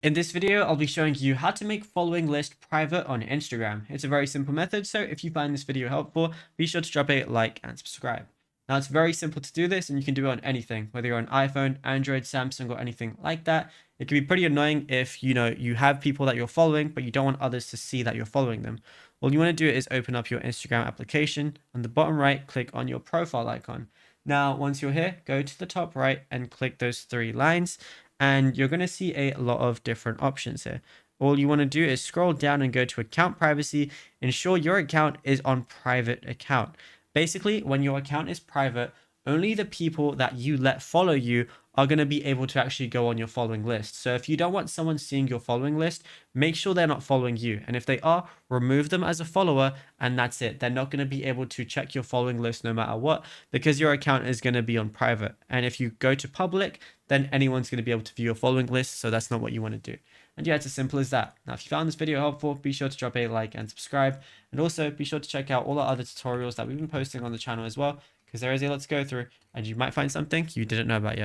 In this video, I'll be showing you how to make following list private on Instagram. It's a very simple method, so if you find this video helpful, be sure to drop a like and subscribe. Now, it's very simple to do this, and you can do it on anything, whether you're on iPhone, Android, Samsung, or anything like that. It can be pretty annoying if you have people that you're following, but you don't want others to see that you're following them. All you want to do is open up your Instagram application. On the bottom right, click on your profile icon. Now, once you're here, go to the top right and click those three lines, and you're going to see a lot of different options here. All you want to do is scroll down and go to account privacy. Ensure your account is on private account. Basically, when your account is private, only the people that you let follow you are going to be able to actually go on your following list. So if you don't want someone seeing your following list, make sure they're not following you. And if they are, remove them as a follower, and that's it. They're not going to be able to check your following list no matter what, because your account is going to be on private. And if you go to public, then anyone's going to be able to view your following list. So that's not what you want to do. And yeah, it's as simple as that. Now, if you found this video helpful, be sure to drop a like and subscribe. And also be sure to check out all our other tutorials that we've been posting on the channel as well, because there is a lot to go through and you might find something you didn't know about yet.